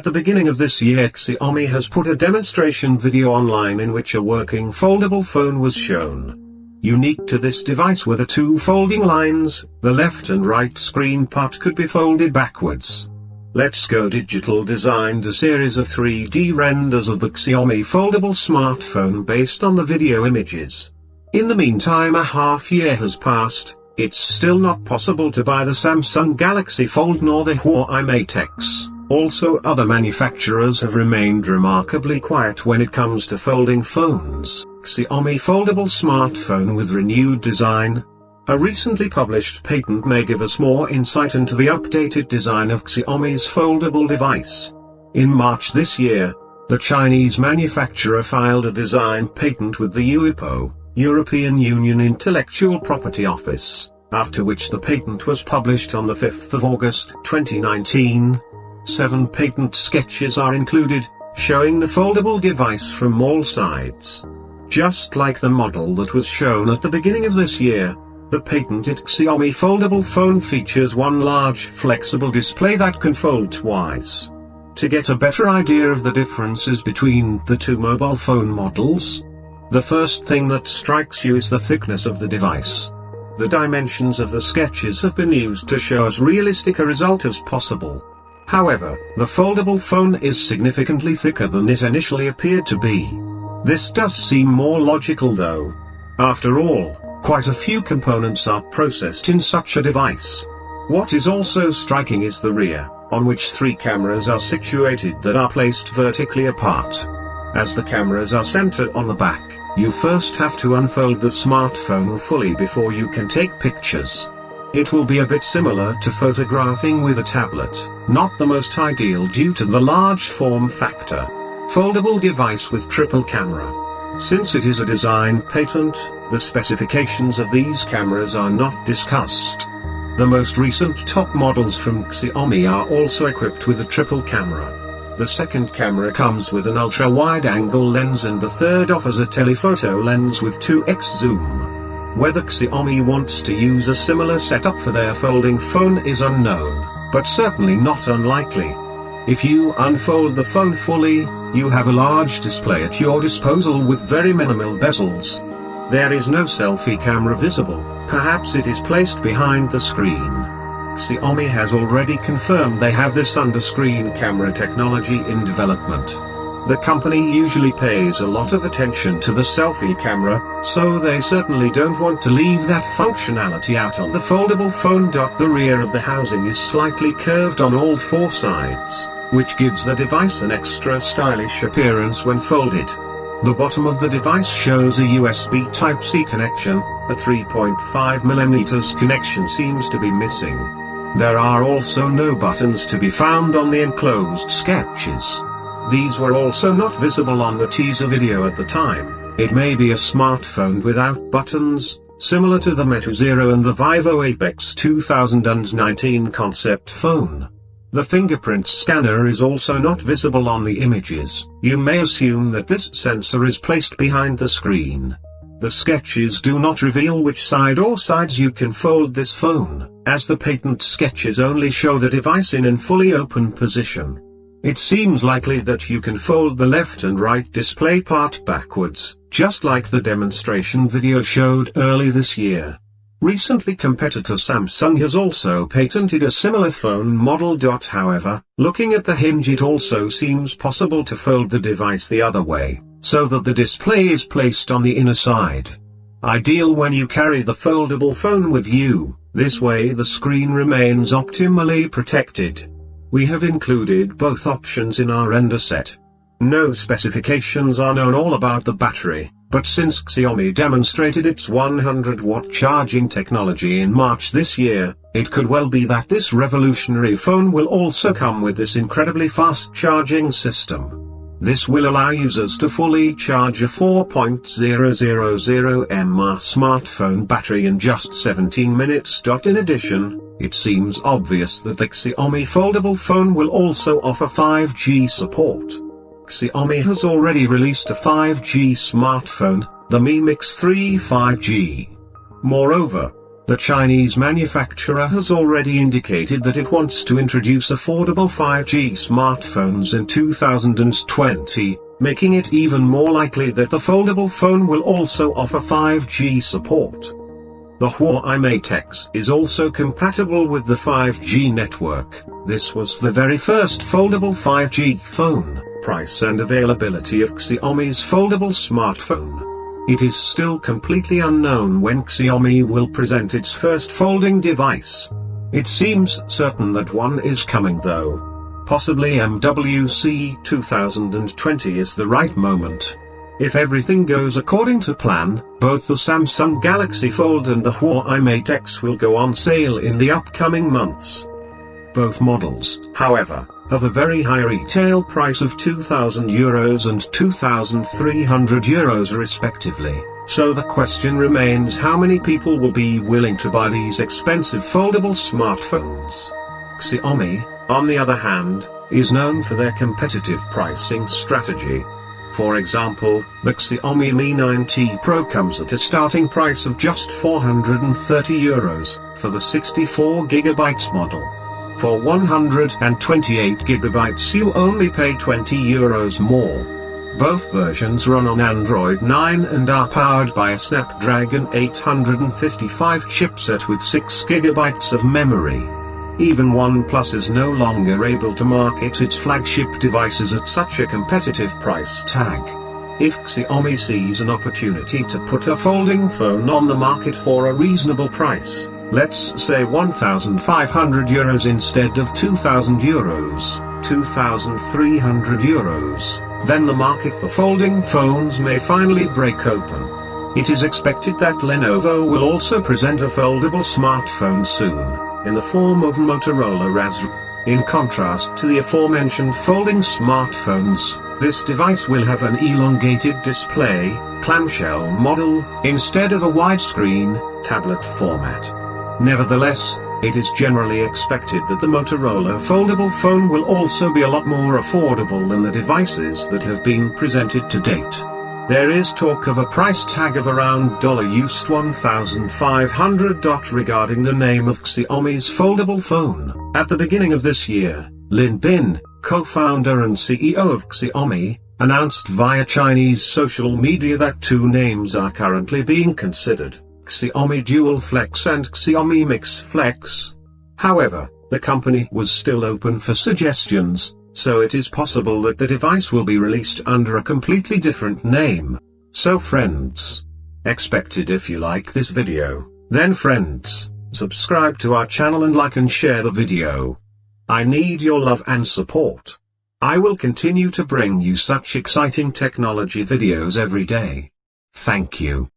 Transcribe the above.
At the beginning of this year, Xiaomi has put a demonstration video online in which a working foldable phone was shown. Unique to this device were the two folding lines. The left and right screen part could be folded backwards. Let's Go Digital designed a series of 3D renders of the Xiaomi Foldable smartphone based on the video images. In the meantime, a half-year has passed. It's still not possible to buy the Samsung Galaxy Fold nor the Huawei Mate X. Also, other manufacturers have remained remarkably quiet when it comes to folding phones. Xiaomi Foldable smartphone with renewed design. A recently published patent may give us more insight into the updated design of Xiaomi's foldable device. In March this year, the Chinese manufacturer filed a design patent with the UIPO, European Union Intellectual Property Office, after which the patent was published on the 5th of August 2019. 7 patent sketches are included, showing the foldable device from all sides. Just like the model that was shown at the beginning of this year, the patented Xiaomi foldable phone features one large flexible display that can fold twice. To get a better idea of the differences between the two mobile phone models, the first thing that strikes you is the thickness of the device. The dimensions of the sketches have been used to show as realistic a result as possible. However, the foldable phone is significantly thicker than it initially appeared to be. This does seem more logical though. After all, quite a few components are processed in such a device. What is also striking is the rear, on which 3 cameras are situated that are placed vertically apart. As the cameras are centered on the back, you first have to unfold the smartphone fully before you can take pictures. It will be a bit similar to photographing with a tablet, not the most ideal due to the large form factor. Foldable device with triple camera. Since it is a design patent, the specifications of these cameras are not discussed. The most recent top models from Xiaomi are also equipped with a triple camera. The second camera comes with an ultra-wide-angle lens and the third offers a telephoto lens with 2x zoom. Whether Xiaomi wants to use a similar setup for their folding phone is unknown, but certainly not unlikely. If you unfold the phone fully, you have a large display at your disposal with very minimal bezels. There is no selfie camera visible, perhaps it is placed behind the screen. Xiaomi has already confirmed they have this under-screen camera technology in development. The company usually pays a lot of attention to the selfie camera, so they certainly don't want to leave that functionality out on the foldable phone. The rear of the housing is slightly curved on all 4 sides, which gives the device an extra stylish appearance when folded. The bottom of the device shows a USB Type-C connection. A 3.5mm connection seems to be missing. There are also no buttons to be found on the enclosed sketches. These were also not visible on the teaser video at the time. It may be a smartphone without buttons, similar to the Meta Zero and the Vivo Apex 2019 concept phone. The fingerprint scanner is also not visible on the images. You may assume that this sensor is placed behind the screen. The sketches do not reveal which side or sides you can fold this phone, as the patent sketches only show the device in a fully open position. It seems likely that you can fold the left and right display part backwards, just like the demonstration video showed early this year. Recently, competitor Samsung has also patented a similar phone model. However, looking at the hinge, it also seems possible to fold the device the other way, so that the display is placed on the inner side. Ideal when you carry the foldable phone with you, this way the screen remains optimally protected. We have included both options in our render set. No specifications are known all about the battery, but since Xiaomi demonstrated its 100-watt charging technology in March this year, it could well be that this revolutionary phone will also come with this incredibly fast charging system. This will allow users to fully charge a 4.000 mAh smartphone battery in just 17 minutes. In addition, it seems obvious that the Xiaomi foldable phone will also offer 5G support. Xiaomi has already released a 5G smartphone, the Mi Mix 3 5G. Moreover, The Chinese manufacturer has already indicated that it wants to introduce affordable 5G smartphones in 2020, making it even more likely that the foldable phone will also offer 5G support. The Huawei Mate X is also compatible with the 5G network. This was the very first foldable 5G phone. Price and availability of Xiaomi's foldable smartphone. It is still completely unknown when Xiaomi will present its first folding device. It seems certain that one is coming though. Possibly MWC 2020 is the right moment. If everything goes according to plan, both the Samsung Galaxy Fold and the Huawei Mate X will go on sale in the upcoming months. Both models, however, have a very high retail price of €2,000 and €2,300 respectively, so the question remains how many people will be willing to buy these expensive foldable smartphones. Xiaomi, on the other hand, is known for their competitive pricing strategy. For example, the Xiaomi Mi 9T Pro comes at a starting price of just €430 for the 64GB model. For 128GB you only pay €20 more. Both versions run on Android 9 and are powered by a Snapdragon 855 chipset with 6GB of memory. Even OnePlus is no longer able to market its flagship devices at such a competitive price tag. If Xiaomi sees an opportunity to put a folding phone on the market for a reasonable price, let's say €1,500 instead of €2,000, €2,300, then the market for folding phones may finally break open. It is expected that Lenovo will also present a foldable smartphone soon, in the form of Motorola Razr. In contrast to the aforementioned folding smartphones, this device will have an elongated display, clamshell model, instead of a widescreen, tablet format. Nevertheless, it is generally expected that the Motorola foldable phone will also be a lot more affordable than the devices that have been presented to date. There is talk of a price tag of around $1,500 regarding the name of Xiaomi's foldable phone. At the beginning of this year, Lin Bin, co-founder and CEO of Xiaomi, announced via Chinese social media that two names are currently being considered: Xiaomi Dual Flex and Xiaomi Mix Flex. However, the company was still open for suggestions, so it is possible that the device will be released under a completely different name. So friends, expected. If you like this video, then friends, subscribe to our channel and like and share the video. I need your love and support. I will continue to bring you such exciting technology videos every day. Thank you.